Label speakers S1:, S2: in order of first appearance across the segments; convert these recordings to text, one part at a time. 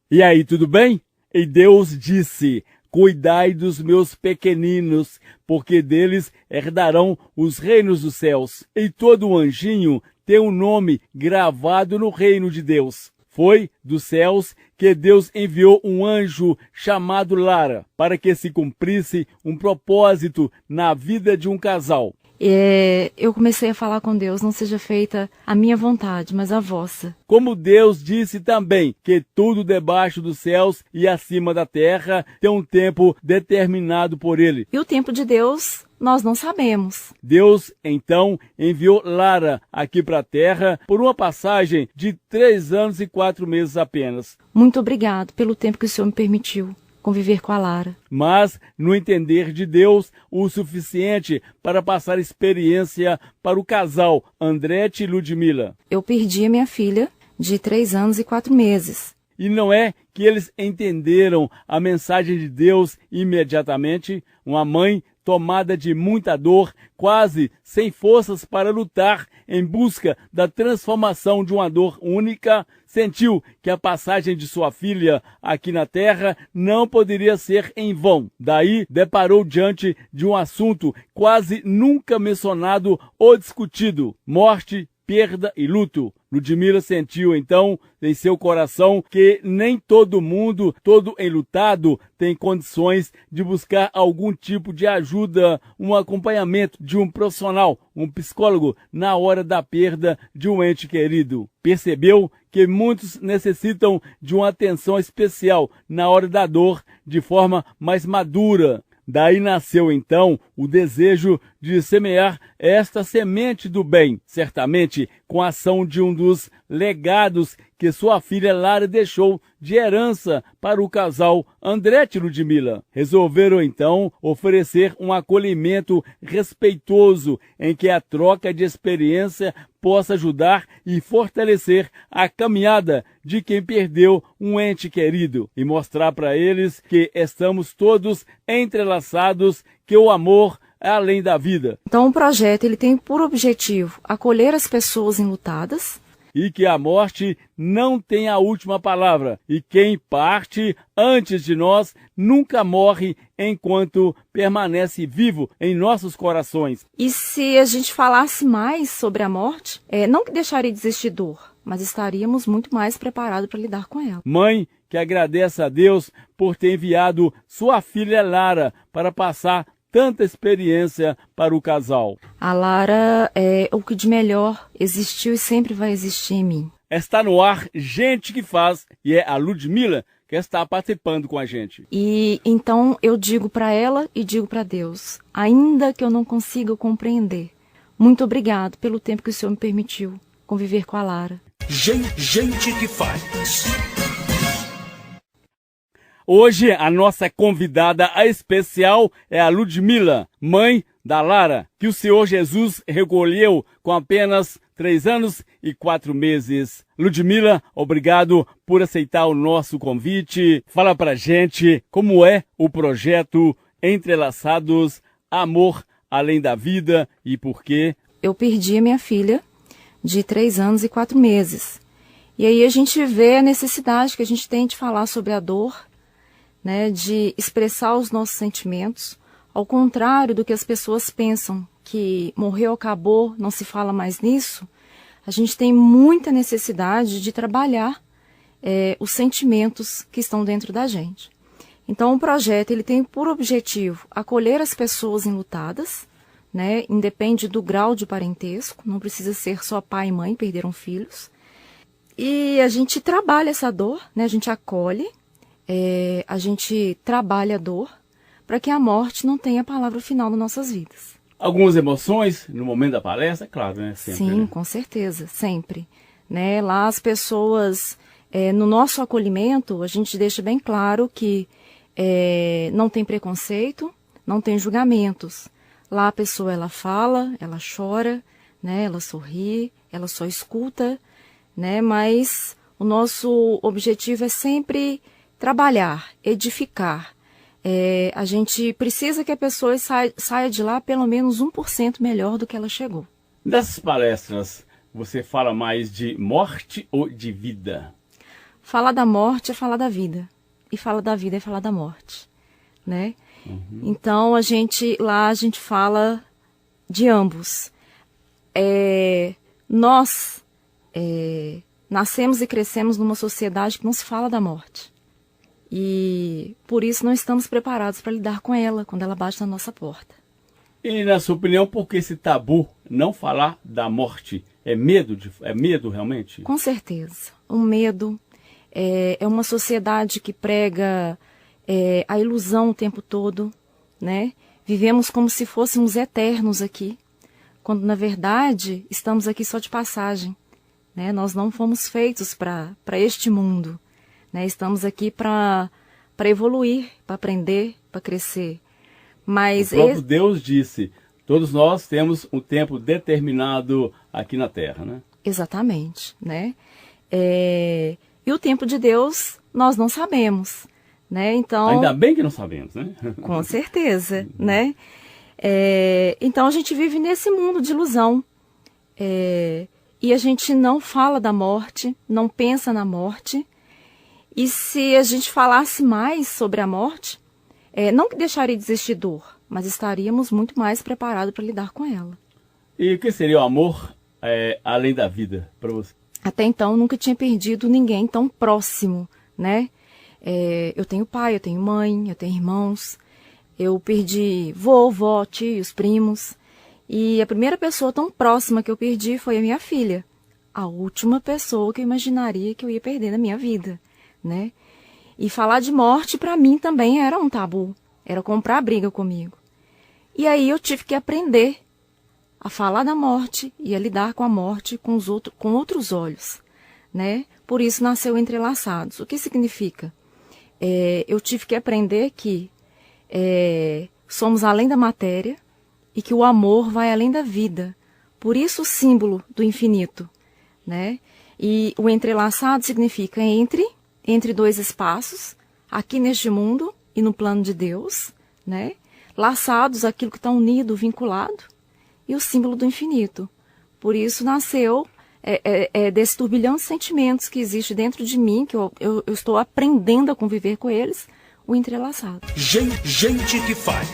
S1: E aí, tudo bem? E Deus disse: cuidai dos meus pequeninos, porque deles herdarão os reinos dos céus. E todo anjinho tem um nome gravado no reino de Deus. Foi dos céus que Deus enviou um anjo chamado Lara, para que se cumprisse um propósito na vida de um casal.
S2: Eu comecei a falar com Deus: não seja feita a minha vontade, mas a vossa.
S1: Como Deus disse também que tudo debaixo dos céus e acima da terra tem um tempo determinado por ele.
S2: E o tempo de Deus nós não sabemos.
S1: Deus, então, enviou Lara aqui para a terra por uma passagem de 3 anos e 4 meses apenas.
S2: Muito obrigado pelo tempo que o Senhor me permitiu conviver com a Lara.
S1: Mas, no entender de Deus, o suficiente para passar experiência para o casal Andrete e Ludmila.
S2: Eu perdi a minha filha de 3 anos e 4 meses.
S1: E não é que eles entenderam a mensagem de Deus imediatamente. Uma mãe tomada de muita dor, quase sem forças para lutar em busca da transformação de uma dor única, sentiu que a passagem de sua filha aqui na terra não poderia ser em vão. Daí deparou diante de um assunto quase nunca mencionado ou discutido: morte, perda e luto. Ludmila sentiu então em seu coração que nem todo mundo, todo enlutado, tem condições de buscar algum tipo de ajuda, um acompanhamento de um profissional, um psicólogo, na hora da perda de um ente querido. Percebeu que muitos necessitam de uma atenção especial na hora da dor, de forma mais madura. Daí nasceu então o desejo de semear esta semente do bem, certamente com a ação de um dos legados que sua filha Lara deixou de herança para o casal Andrete e Ludmila. Resolveram então oferecer um acolhimento respeitoso em que a troca de experiência possa ajudar e fortalecer a caminhada de quem perdeu um ente querido e mostrar para eles que estamos todos entrelaçados, que o amor é além da vida.
S2: Então o projeto ele tem por objetivo acolher as pessoas enlutadas,
S1: e que a morte não tem a última palavra, e quem parte antes de nós nunca morre enquanto permanece vivo em nossos corações.
S2: E se a gente falasse mais sobre a morte, não que deixaria de existir dor, mas estaríamos muito mais preparados para lidar com ela.
S1: Mãe que agradece a Deus por ter enviado sua filha Lara para passar tanta experiência para o casal.
S2: A Lara é o que de melhor existiu e sempre vai existir em mim.
S1: Está no ar Gente que Faz, e é a Ludmila que está participando com a gente.
S2: E então eu digo para ela e digo para Deus: ainda que eu não consiga compreender, muito obrigado pelo tempo que o Senhor me permitiu conviver com a Lara.
S3: Gente que Faz.
S1: Hoje a nossa convidada especial é a Ludmila, mãe da Lara, que o Senhor Jesus recolheu com apenas 3 anos e 4 meses. Ludmila, obrigado por aceitar o nosso convite. Fala pra gente como é o projeto Entrelaçados, Amor Além da Vida e por quê.
S2: Eu perdi a minha filha de 3 anos e 4 meses. E aí a gente vê a necessidade que a gente tem de falar sobre a dor, né, de expressar os nossos sentimentos, ao contrário do que as pessoas pensam, que morreu, acabou, não se fala mais nisso. A gente tem muita necessidade de trabalhar os sentimentos que estão dentro da gente. Então o projeto ele tem por objetivo acolher as pessoas enlutadas, né, independe do grau de parentesco, não precisa ser só pai e mãe perderam filhos. E a gente trabalha essa dor, né, a gente acolhe, a gente trabalha a dor para que a morte não tenha a palavra final nas nossas vidas.
S1: Algumas emoções no momento da palestra, claro, né? Sempre,
S2: sim,
S1: né?
S2: Com certeza, sempre. Né? Lá as pessoas, no nosso acolhimento, a gente deixa bem claro que não tem preconceito, não tem julgamentos. Lá a pessoa ela fala, ela chora, né? Ela sorri, ela só escuta, né? Mas o nosso objetivo é sempre trabalhar, edificar. A gente precisa que a pessoa saia de lá pelo menos 1% melhor do que ela chegou.
S1: Nessas palestras, você fala mais de morte ou de vida?
S2: falar da morte é falar da vida. E falar da vida é falar da morte, né? Então, a gente fala de ambos. Nós nascemos e crescemos numa sociedade que não se fala da morte. E por isso não estamos preparados para lidar com ela quando ela bate na nossa porta.
S1: E, na sua opinião, por que esse tabu, não falar da morte? É medo realmente?
S2: Com certeza. O medo é uma sociedade que prega a ilusão o tempo todo, né? Vivemos como se fôssemos eternos aqui, quando na verdade estamos aqui só de passagem, né? Nós não fomos feitos para este mundo, né? Estamos aqui para evoluir, para aprender, para crescer. Mas
S1: o próprio Deus disse, todos nós temos um tempo determinado aqui na Terra, né?
S2: Exatamente, né? E o tempo de Deus nós não sabemos, né? Então,
S1: ainda bem que não sabemos, né?
S2: Com certeza, né? Então a gente vive nesse mundo de ilusão. E a gente não fala da morte, não pensa na morte. E se a gente falasse mais sobre a morte, não que deixaria de existir dor, mas estaríamos muito mais preparados para lidar com ela.
S1: E o que seria o amor além da vida para você?
S2: Até então, nunca tinha perdido ninguém tão próximo, né? Eu tenho pai, eu tenho mãe, eu tenho irmãos. Eu perdi vovó, tios, primos. E a primeira pessoa tão próxima que eu perdi foi a minha filha. A última pessoa que eu imaginaria que eu ia perder na minha vida, né? E falar de morte, para mim, também era um tabu. Era comprar briga comigo. E aí eu tive que aprender a falar da morte e a lidar com a morte com outros olhos, né? Por isso nasceu Entrelaçados. O que significa? Eu tive que aprender que somos além da matéria e que o amor vai além da vida. Por isso o símbolo do infinito, né? E o entrelaçado significa entre dois espaços, aqui neste mundo e no plano de Deus, né? Laçados, aquilo que está unido, vinculado, e o símbolo do infinito. Por isso nasceu desse turbilhão de sentimentos que existe dentro de mim, que eu estou aprendendo a conviver com eles, o entrelaçado.
S3: Gente que faz.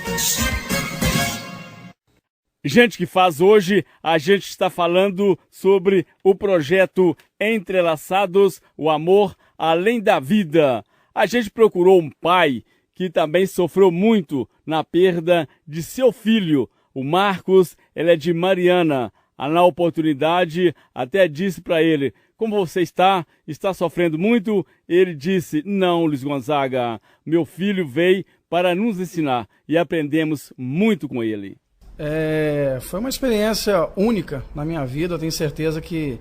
S1: Gente que faz hoje, a gente está falando sobre o projeto Entrelaçados, o amor além da vida. A gente procurou um pai que também sofreu muito na perda de seu filho. O Marcos, ele é de Mariana. Na oportunidade, até disse para ele, como você está? Está sofrendo muito? Ele disse, não, Luiz Gonzaga, meu filho veio para nos ensinar e aprendemos muito com ele.
S4: Foi uma experiência única na minha vida, eu tenho certeza que,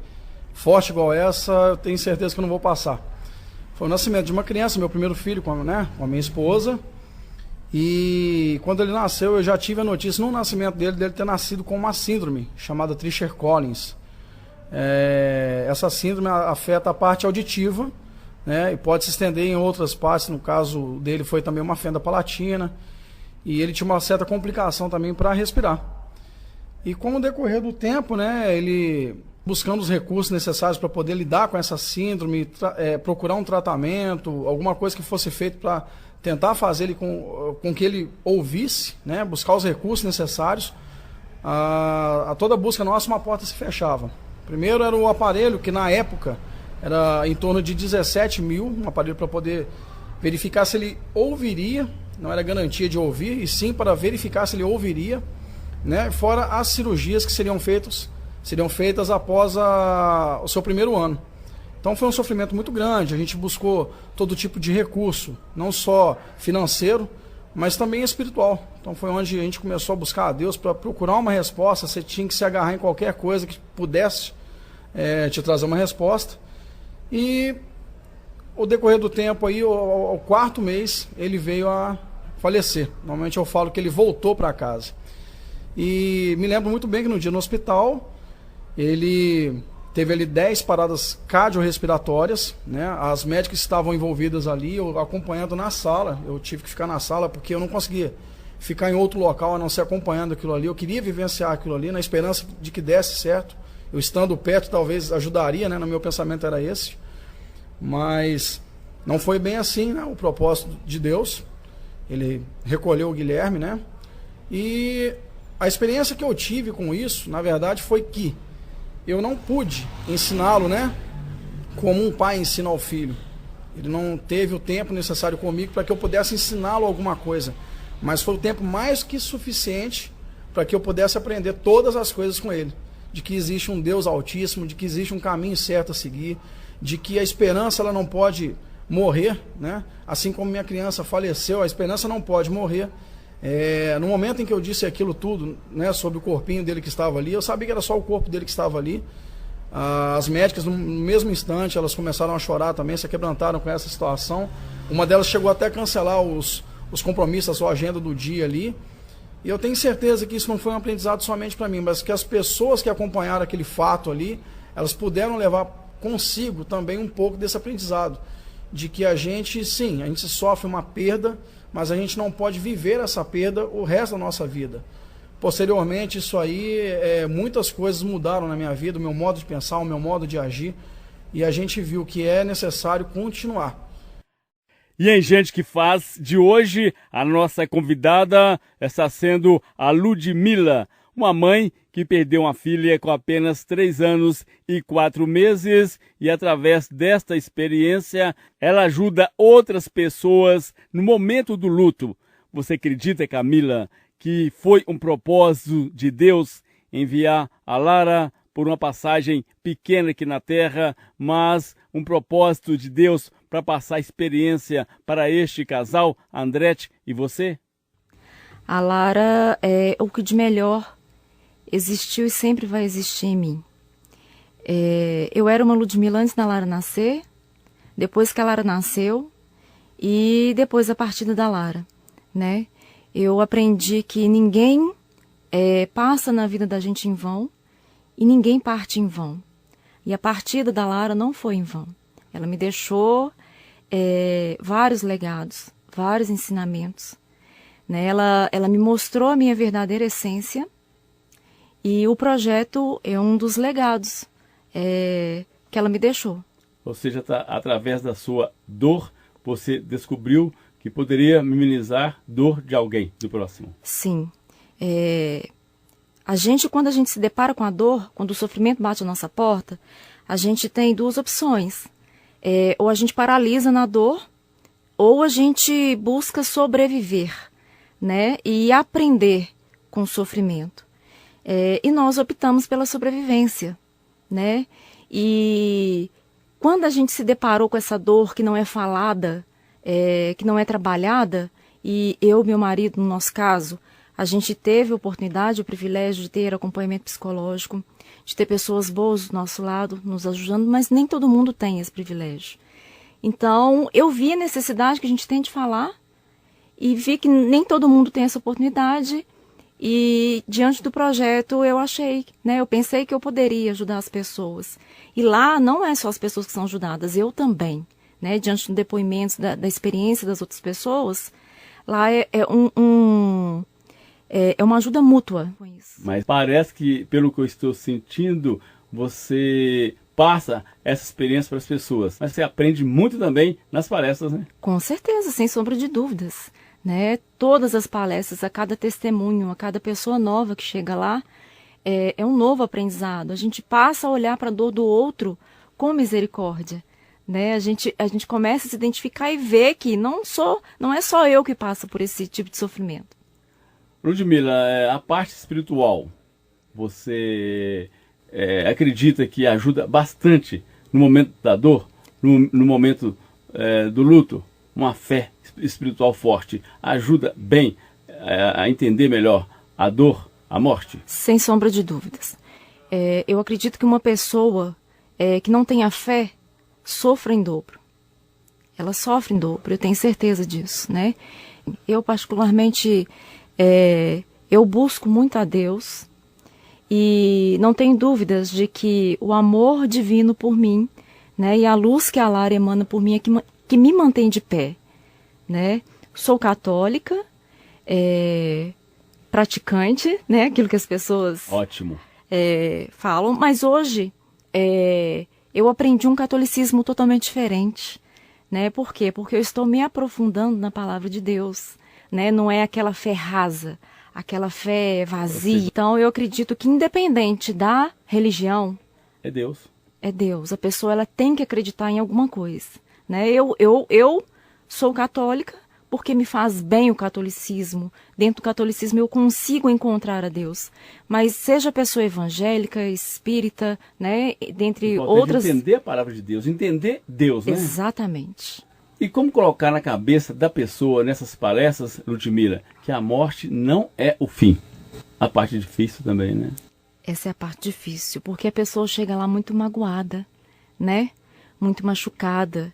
S4: forte igual essa, eu tenho certeza que eu não vou passar. Foi o nascimento de uma criança, meu primeiro filho com a minha esposa, e quando ele nasceu eu já tive a notícia no nascimento dele ter nascido com uma síndrome chamada Treacher-Collins. Essa síndrome afeta a parte auditiva, né, e pode se estender em outras partes. No caso dele foi também uma fenda palatina, e ele tinha uma certa complicação também para respirar. E com o decorrer do tempo, né, ele buscando os recursos necessários para poder lidar com essa síndrome, procurar um tratamento, alguma coisa que fosse feito para tentar fazer ele com que ele ouvisse, né, buscar os recursos necessários, a toda busca nossa uma porta se fechava. Primeiro era o aparelho, que na época era em torno de 17 mil, um aparelho para poder verificar se ele ouviria, não era garantia de ouvir, e sim para verificar se ele ouviria, né, fora as cirurgias que seriam feitas após o seu primeiro ano. Então foi um sofrimento muito grande, a gente buscou todo tipo de recurso, não só financeiro, mas também espiritual. Então foi onde a gente começou a buscar a Deus para procurar uma resposta. Você tinha que se agarrar em qualquer coisa que pudesse te trazer uma resposta. E o decorrer do tempo, aí, ao quarto mês, ele veio a falecer. Normalmente eu falo que ele voltou para casa. E me lembro muito bem que no dia no hospital, ele teve ali 10 paradas cardiorrespiratórias, né? As médicas estavam envolvidas ali, eu acompanhando na sala. Eu tive que ficar na sala porque eu não conseguia ficar em outro local a não ser acompanhando aquilo ali. Eu queria vivenciar aquilo ali na esperança de que desse certo. Eu estando perto talvez ajudaria, né? No meu pensamento era esse. Mas não foi bem assim, né? O propósito de Deus. Ele recolheu o Guilherme, né? E a experiência que eu tive com isso, na verdade, foi que eu não pude ensiná-lo, né? Como um pai ensina ao filho. Ele não teve o tempo necessário comigo para que eu pudesse ensiná-lo alguma coisa. Mas foi o tempo mais que suficiente para que eu pudesse aprender todas as coisas com ele. De que existe um Deus altíssimo, de que existe um caminho certo a seguir, de que a esperança ela não pode morrer, né? Assim como minha criança faleceu, a esperança não pode morrer. No momento em que eu disse aquilo tudo, né, sobre o corpinho dele que estava ali, eu sabia que era só o corpo dele que estava ali. As médicas, no mesmo instante, elas começaram a chorar também, se quebrantaram com essa situação. Uma delas chegou até a cancelar os compromissos, a sua agenda do dia ali. E eu tenho certeza que isso não foi um aprendizado somente para mim, mas que as pessoas que acompanharam aquele fato ali, elas puderam levar consigo também um pouco desse aprendizado. De que a gente, sim, a gente sofre uma perda, mas a gente não pode viver essa perda o resto da nossa vida. Posteriormente, isso aí, muitas coisas mudaram na minha vida, o meu modo de pensar, o meu modo de agir, e a gente viu que é necessário continuar.
S1: E em Gente que Faz de hoje, a nossa convidada está sendo a Ludmila, uma mãe que perdeu uma filha com apenas 3 anos e 4 meses e através desta experiência ela ajuda outras pessoas no momento do luto. Você acredita, Camila, que foi um propósito de Deus enviar a Lara por uma passagem pequena aqui na Terra, mas um propósito de Deus para passar experiência para este casal, Andrete e você?
S2: A Lara é o que de melhor existiu e sempre vai existir em mim. Eu era uma Ludmila antes da Lara nascer, depois que a Lara nasceu e depois da partida da Lara, né? Eu aprendi que ninguém passa na vida da gente em vão e ninguém parte em vão. E a partida da Lara não foi em vão. Ela me deixou vários legados, vários ensinamentos, né? Ela me mostrou a minha verdadeira essência e o projeto é um dos legados que ela me deixou.
S1: Ou seja, através da sua dor, você descobriu que poderia minimizar dor de alguém, do próximo.
S2: Sim. Quando a gente se depara com a dor, quando o sofrimento bate à nossa porta, a gente tem 2 opções. Ou a gente paralisa na dor, ou a gente busca sobreviver, né? E aprender com o sofrimento. E nós optamos pela sobrevivência, né? E quando a gente se deparou com essa dor que não é falada, que não é trabalhada, e eu e meu marido, no nosso caso, a gente teve a oportunidade, o privilégio de ter acompanhamento psicológico, de ter pessoas boas do nosso lado, nos ajudando, mas nem todo mundo tem esse privilégio. Então, eu vi a necessidade que a gente tem de falar e vi que nem todo mundo tem essa oportunidade e, diante do projeto, eu achei, né, eu pensei que eu poderia ajudar as pessoas. E lá não é só as pessoas que são ajudadas, eu também, né, diante do depoimento, da experiência das outras pessoas, lá é uma ajuda mútua.
S1: Mas parece que, pelo que eu estou sentindo, você passa essa experiência para as pessoas. Mas você aprende muito também nas palestras, né?
S2: Com certeza, sem sombra de dúvidas, né? Todas as palestras, a cada testemunho, a cada pessoa nova que chega lá, é um novo aprendizado. A gente passa a olhar para a dor do outro com misericórdia, né? A gente começa a se identificar e ver que não é só eu que passo por esse tipo de sofrimento.
S1: Ludmila, a parte espiritual, você acredita que ajuda bastante no momento da dor, no momento do luto? Uma fé espiritual forte ajuda bem a entender melhor a dor, a morte?
S2: Sem sombra de dúvidas. Eu acredito que uma pessoa que não tenha fé sofre em dobro. Ela sofre em dobro, eu tenho certeza disso, né? Eu particularmente... eu busco muito a Deus e não tenho dúvidas de que o amor divino por mim, né, e a luz que a Lara emana por mim é que me mantém de pé, né? Sou católica, praticante, né, aquilo que as pessoas
S1: Ótimo.
S2: Falam, mas hoje eu aprendi um catolicismo totalmente diferente, né? Por quê? Porque eu estou me aprofundando na palavra de Deus, né? Não é aquela fé rasa, aquela fé vazia. Então eu acredito que independente da religião,
S1: É Deus.
S2: é Deus. A pessoa ela tem que acreditar em alguma coisa, né? Eu sou católica porque me faz bem o catolicismo. Dentro do catolicismo eu consigo encontrar a Deus. Mas seja pessoa evangélica, espírita, né, dentre outras...
S1: Entender a palavra de Deus, entender Deus, né?
S2: Exatamente.
S1: E como colocar na cabeça da pessoa, nessas palestras, Ludmila, que a morte não é o fim? A parte difícil também, né?
S2: Essa é a parte difícil, porque a pessoa chega lá muito magoada, né? Muito machucada.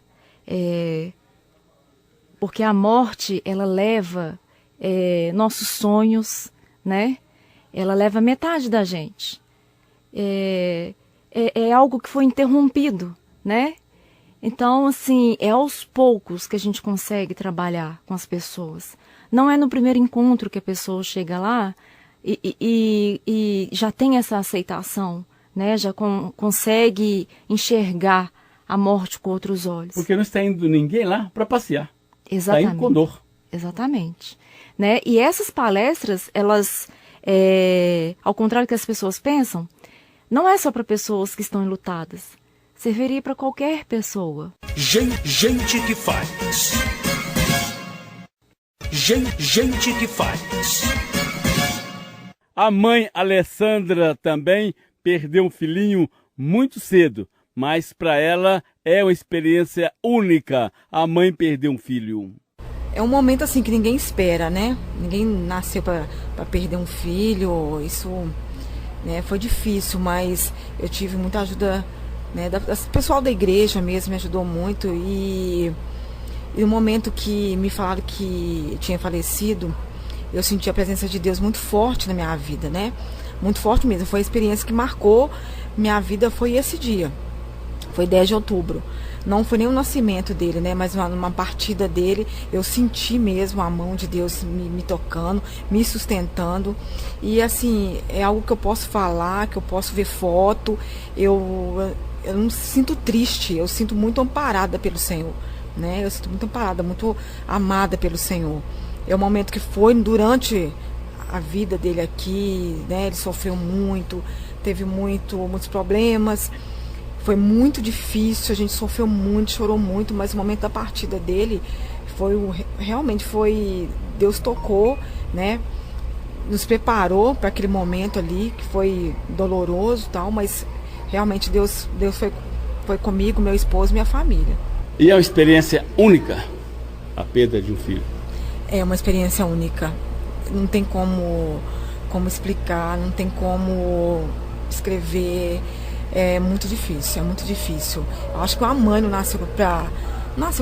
S2: Porque a morte, ela leva nossos sonhos, né? Ela leva metade da gente. É algo que foi interrompido, né? Então, assim, é aos poucos que a gente consegue trabalhar com as pessoas. Não é no primeiro encontro que a pessoa chega lá e já tem essa aceitação, né? Já consegue enxergar a morte com outros olhos.
S1: Porque não está indo ninguém lá para passear.
S2: Exatamente.
S1: Está indo com dor.
S2: Exatamente. Né? E essas palestras, elas, ao contrário do que as pessoas pensam, não é só para pessoas que estão enlutadas. Serviria para qualquer pessoa.
S3: Gente que faz. Gente que faz.
S1: A mãe Alessandra também perdeu um filhinho muito cedo, mas para ela é uma experiência única. A mãe perdeu um filho.
S5: É um momento assim que ninguém espera, né? Ninguém nasceu para perder um filho. Isso, né, foi difícil, mas eu tive muita ajuda, né, o pessoal da igreja mesmo me ajudou muito. E no momento que me falaram que eu tinha falecido, eu senti a presença de Deus muito forte na minha vida, né? Muito forte mesmo. Foi a experiência que marcou minha vida, foi esse dia. Foi 10 de outubro. Não foi nem o nascimento dele, né? Mas uma partida dele, eu senti mesmo a mão de Deus me tocando, me sustentando. E assim, é algo que eu posso falar, que eu posso ver foto. Eu não me sinto triste, eu sinto muito amparada pelo Senhor, né? Eu sinto muito amparada, muito amada pelo Senhor. É um momento que foi durante a vida dele aqui, né? Ele sofreu muito, teve muitos problemas. Foi muito difícil, a gente sofreu muito, chorou muito, mas o momento da partida dele realmente foi, Deus tocou, né? Nos preparou para aquele momento ali, que foi doloroso e tal, mas realmente Deus foi comigo, meu esposo e minha família.
S1: E é uma experiência única, a perda de um filho.
S5: É uma experiência única. Não tem como explicar, não tem como escrever. É muito difícil, é muito difícil. Eu acho que uma mãe não nasceu para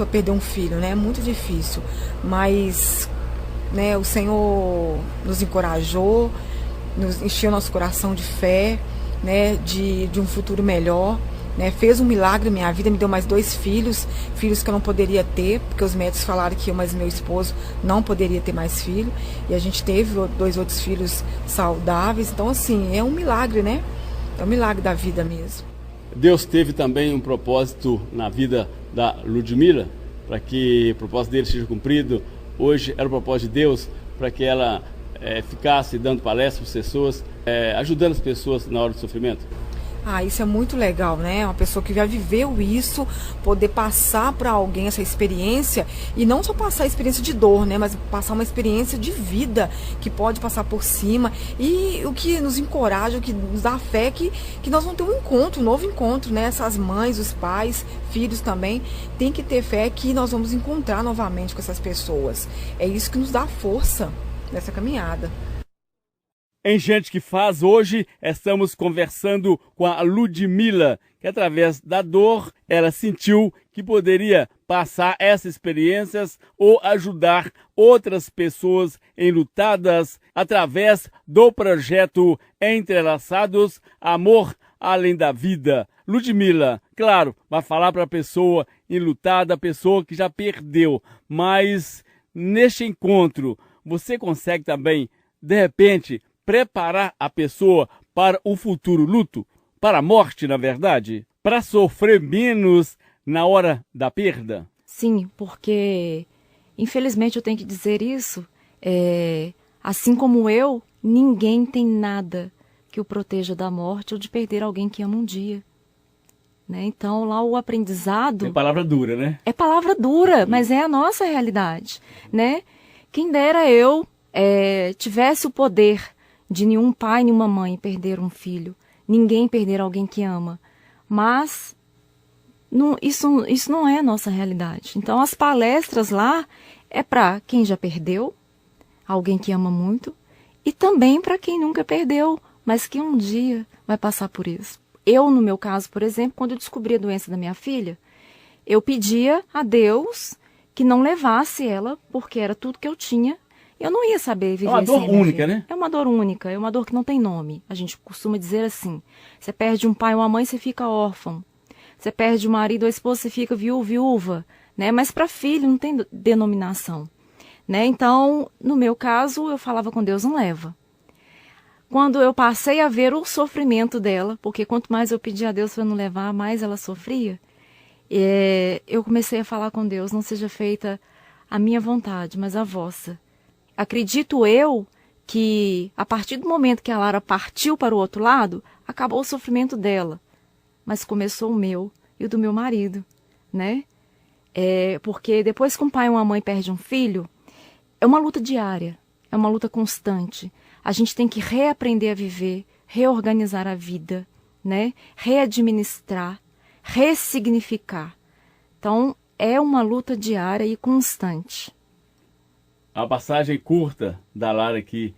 S5: perder um filho, né? É muito difícil. Mas, né, o Senhor nos encorajou, nos encheu nosso coração de fé, né, de um futuro melhor. Né? Fez um milagre na minha vida, me deu mais 2 filhos que eu não poderia ter, porque os médicos falaram que eu, mas meu esposo não poderia ter mais filho. E a gente teve 2 outros filhos saudáveis. Então, assim, é um milagre, né? É um milagre da vida mesmo.
S1: Deus teve também um propósito na vida da Ludmila, para que o propósito dele seja cumprido. Hoje era o propósito de Deus para que ela ficasse dando palestras para as pessoas, ajudando as pessoas na hora do sofrimento.
S5: Isso é muito legal, né? Uma pessoa que já viveu isso, poder passar para alguém essa experiência, e não só passar a experiência de dor, né? Mas passar uma experiência de vida, que pode passar por cima. E o que nos encoraja, o que nos dá fé, que nós vamos ter um novo encontro, né? Essas mães, os pais, filhos também, tem que ter fé que nós vamos encontrar novamente com essas pessoas. É isso que nos dá força nessa caminhada.
S1: Em Gente que Faz, hoje estamos conversando com a Ludmila, que através da dor ela sentiu que poderia passar essas experiências ou ajudar outras pessoas enlutadas através do projeto Entrelaçados, Amor Além da Vida. Ludmila, claro, vai falar para a pessoa enlutada, a pessoa que já perdeu, mas neste encontro você consegue também, de repente, preparar a pessoa para um futuro luto, para a morte, na verdade? para sofrer menos na hora da perda?
S2: Sim, porque infelizmente eu tenho que dizer isso. Assim como eu, ninguém tem nada que o proteja da morte ou de perder alguém que ama um dia. Né? Então, lá o aprendizado...
S1: É palavra dura, né?
S2: É palavra dura, mas é a nossa realidade. Né? Quem dera eu tivesse o poder de nenhum pai, nenhuma mãe perder um filho. Ninguém perder alguém que ama. Mas isso não é a nossa realidade. Então, as palestras lá é para quem já perdeu, alguém que ama muito, e também para quem nunca perdeu, mas que um dia vai passar por isso. Eu, no meu caso, por exemplo, quando eu descobri a doença da minha filha, eu pedia a Deus que não levasse ela, porque era tudo que eu tinha. Eu não ia saber viver sem a minha filha. É uma dor única, né? É uma dor única, é uma dor que não tem nome. A gente costuma dizer assim, você perde um pai ou uma mãe, você fica órfão. Você perde o marido ou a esposa, você fica viúva, né? Mas para filho não tem denominação. Né? Então, no meu caso, eu falava com Deus, não leva. Quando eu passei a ver o sofrimento dela, porque quanto mais eu pedia a Deus para não levar, mais ela sofria, eu comecei a falar com Deus, não seja feita a minha vontade, mas a vossa. Acredito eu que, a partir do momento que a Lara partiu para o outro lado, acabou o sofrimento dela, mas começou o meu e o do meu marido, né? Porque depois que um pai ou uma mãe perde um filho, é uma luta diária, é uma luta constante. A gente tem que reaprender a viver, reorganizar a vida, né? Readministrar, ressignificar. Então, é uma luta diária e constante.
S1: A passagem curta da Lara aqui,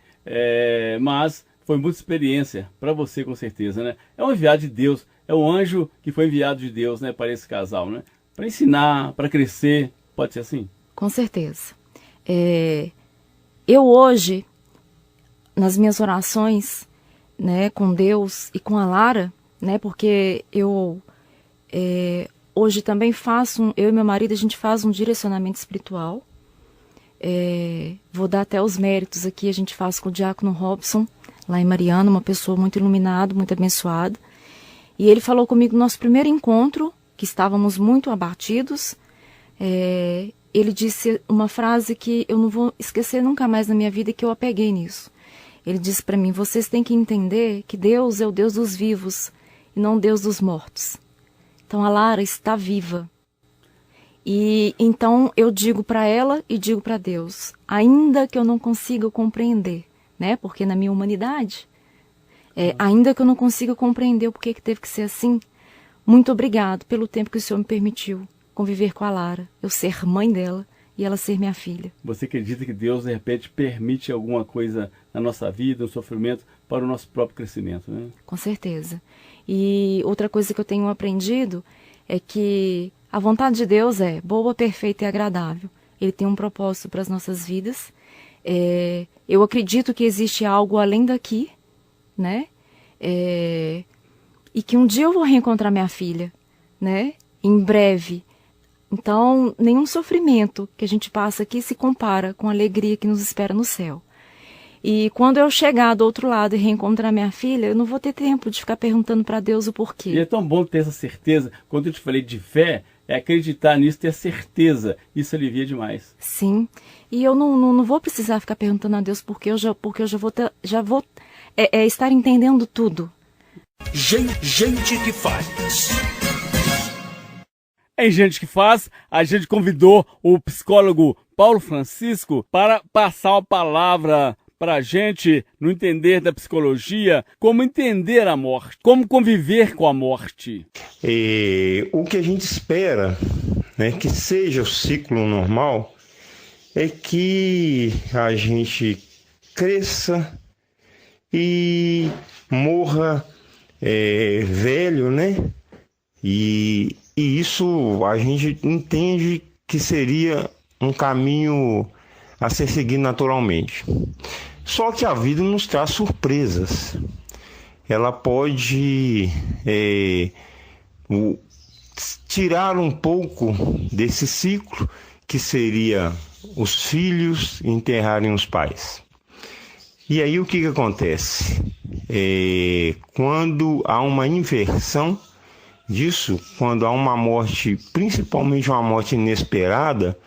S1: mas foi muita experiência para você, com certeza, né? É um enviado de Deus, é um anjo que foi enviado de Deus, né, para esse casal, né? Para ensinar, para crescer, pode ser assim?
S2: Com certeza. Eu hoje, nas minhas orações, né, com Deus e com a Lara, né, porque eu hoje também eu e meu marido, a gente faz um direcionamento espiritual. Vou dar até os méritos aqui, a gente faz com o diácono Robson, lá em Mariana, uma pessoa muito iluminada, muito abençoada. E ele falou comigo no nosso primeiro encontro, que estávamos muito abatidos. Ele disse uma frase que eu não vou esquecer nunca mais na minha vida, que eu apeguei nisso. Ele disse para mim, vocês têm que entender que Deus é o Deus dos vivos e não o Deus dos mortos. Então a Lara está viva. E então eu digo para ela e digo para Deus, ainda que eu não consiga compreender, né? Porque na minha humanidade, ainda que eu não consiga compreender o porquê que teve que ser assim, muito obrigado pelo tempo que o Senhor me permitiu conviver com a Lara, eu ser mãe dela e ela ser minha filha.
S1: Você acredita que Deus, de repente, permite alguma coisa na nossa vida, um sofrimento, para o nosso próprio crescimento, né?
S2: Com certeza. E outra coisa que eu tenho aprendido é que a vontade de Deus é boa, perfeita e agradável. Ele tem um propósito para as nossas vidas. Eu acredito que existe algo além daqui, né? E que um dia eu vou reencontrar minha filha, né? Em breve. Então, nenhum sofrimento que a gente passa aqui se compara com a alegria que nos espera no céu. E quando eu chegar do outro lado e reencontrar minha filha, eu não vou ter tempo de ficar perguntando para Deus o porquê.
S1: E é tão bom ter essa certeza. Quando eu te falei de fé, é acreditar nisso, ter certeza. Isso alivia demais.
S2: Sim. E eu não vou precisar ficar perguntando a Deus porque eu já vou estar entendendo tudo.
S3: Gente que faz.
S1: Em Gente que Faz, a gente convidou o psicólogo Paulo Francisco para passar uma palavra para a gente, no entender da psicologia, como entender a morte, como conviver com a morte.
S6: O que a gente espera, né, que seja o ciclo normal, é que a gente cresça e morra velho, né? E isso a gente entende que seria um caminho a ser seguido naturalmente. Só que a vida nos traz surpresas. Ela pode tirar um pouco desse ciclo, que seria os filhos enterrarem os pais. E aí o que acontece? Quando há uma inversão, disso quando há uma morte, principalmente uma morte inesperada,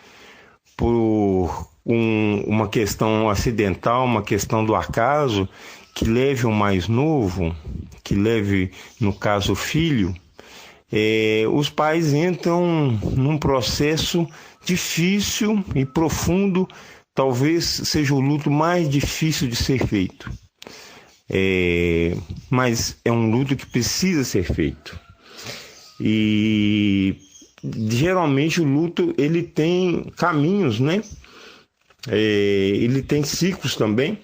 S6: por uma questão acidental, uma questão do acaso, que leve o mais novo, que leve, no caso, o filho, os pais entram num processo difícil e profundo, talvez seja o luto mais difícil de ser feito. Mas é um luto que precisa ser feito. E geralmente o luto ele tem caminhos, né? Ele tem ciclos também.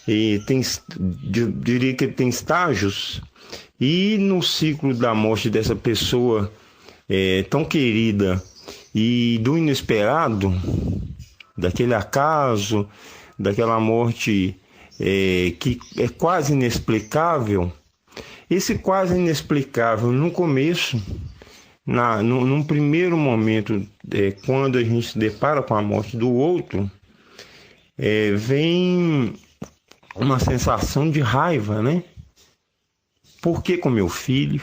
S6: E diria que ele tem estágios. E no ciclo da morte dessa pessoa tão querida e do inesperado, daquele acaso, daquela morte que é quase inexplicável, esse quase inexplicável no começo, num primeiro momento, quando a gente se depara com a morte do outro, vem uma sensação de raiva, né? Por que com meu filho?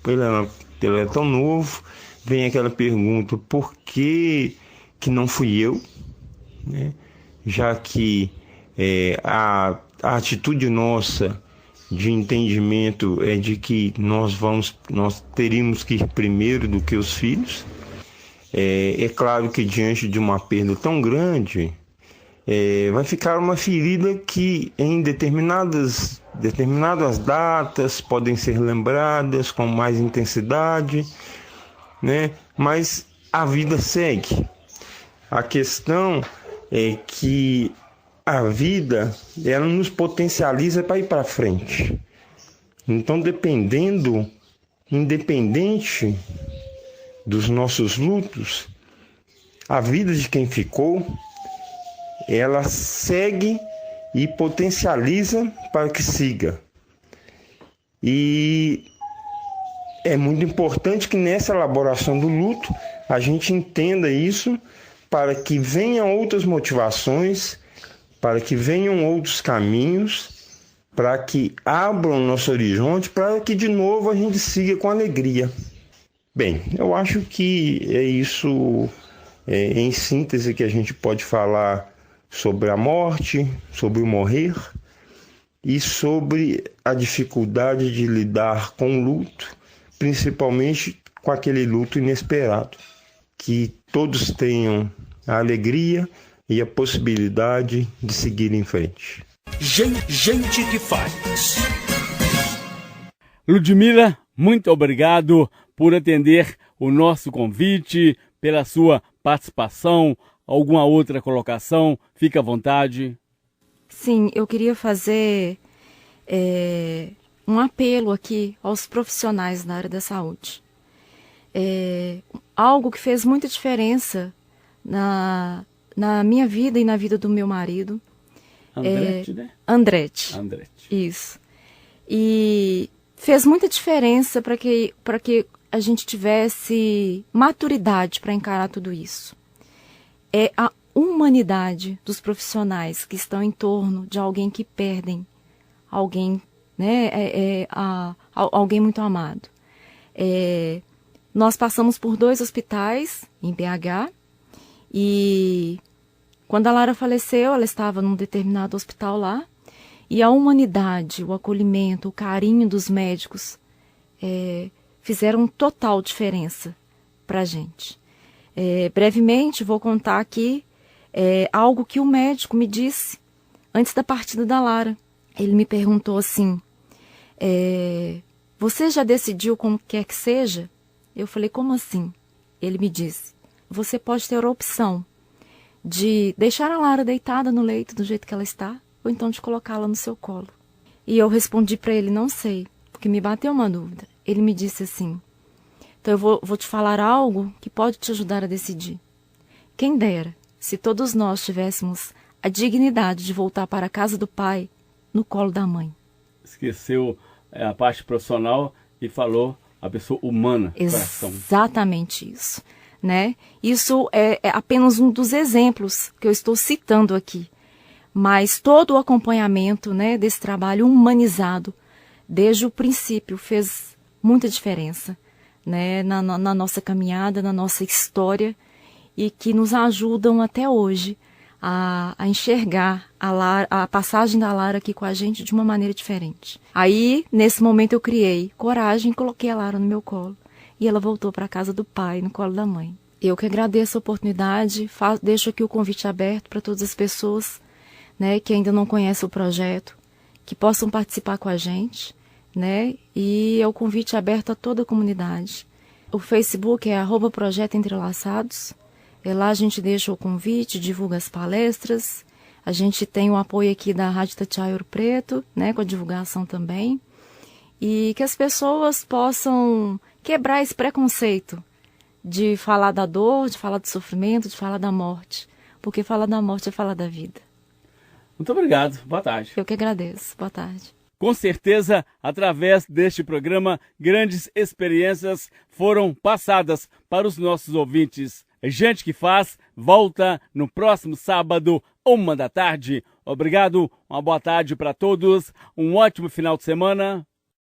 S6: Ele é tão novo. Vem aquela pergunta, por que não fui eu? Né? Já que a atitude nossa de entendimento é de que nós teríamos que ir primeiro do que os filhos. É claro que diante de uma perda tão grande, vai ficar uma ferida que em determinadas datas podem ser lembradas com mais intensidade, né? Mas a vida segue. A questão é que a vida, ela nos potencializa para ir para frente. Então, independente dos nossos lutos, a vida de quem ficou, ela segue e potencializa para que siga. E é muito importante que nessa elaboração do luto a gente entenda isso, para que venham outras motivações, para que venham outros caminhos, para que abram o nosso horizonte, para que de novo a gente siga com alegria. Bem, eu acho que é isso, em síntese, que a gente pode falar sobre a morte, sobre o morrer e sobre a dificuldade de lidar com o luto, principalmente com aquele luto inesperado. Que todos tenham a alegria e a possibilidade de seguir em frente.
S3: Gente que faz.
S1: Ludmila, muito obrigado por atender o nosso convite, pela sua participação. Alguma outra colocação? Fique à vontade.
S2: Sim, eu queria fazer um apelo aqui aos profissionais da área da saúde. Algo que fez muita diferença na minha vida e na vida do meu marido.
S1: Andretti, né?
S2: Andretti. Isso. E fez muita diferença para que a gente tivesse maturidade para encarar tudo isso. É a humanidade dos profissionais que estão em torno de alguém que perdem alguém, né? Alguém muito amado. Nós passamos por 2 hospitais em BH e quando a Lara faleceu, ela estava num determinado hospital lá e a humanidade, o acolhimento, o carinho dos médicos fizeram total diferença para a gente. Brevemente vou contar aqui algo que o médico me disse antes da partida da Lara. Ele me perguntou assim, você já decidiu como quer que seja? Eu falei, como assim? Ele me disse, você pode ter a opção de deixar a Lara deitada no leito do jeito que ela está, ou então de colocá-la no seu colo. E eu respondi para ele, não sei, porque me bateu uma dúvida. Ele me disse assim, então eu vou te falar algo que pode te ajudar a decidir. Quem dera, se todos nós tivéssemos a dignidade de voltar para a casa do pai, no colo da mãe. Esqueceu a parte profissional e falou a pessoa humana. Exatamente isso, né? Isso é apenas um dos exemplos que eu estou citando aqui. Mas todo o acompanhamento, né, desse trabalho humanizado, desde o princípio, fez muita diferença, né, na nossa caminhada, na nossa história, e que nos ajudam até hoje a enxergar a passagem da Lara aqui com a gente de uma maneira diferente. Aí, nesse momento, eu criei coragem e coloquei a Lara no meu colo. E ela voltou para a casa do pai, no colo da mãe. Eu que agradeço a oportunidade, deixo aqui o convite aberto para todas as pessoas, né, que ainda não conhecem o projeto, que possam participar com a gente, né, e é o convite aberto a toda a comunidade. O Facebook é @Projeto Entrelaçados. Lá a gente deixa o convite, divulga as palestras. A gente tem o apoio aqui da Rádio Itatiaia Ouro Preto, né, com a divulgação também. E que as pessoas possam quebrar esse preconceito de falar da dor, de falar do sofrimento, de falar da morte. Porque falar da morte é falar da vida.
S1: Muito obrigado. Boa tarde.
S2: Eu que agradeço. Boa tarde.
S1: Com certeza, através deste programa, grandes experiências foram passadas para os nossos ouvintes. Gente que Faz volta no próximo sábado, 13h. Obrigado, uma boa tarde para todos, um ótimo final de semana.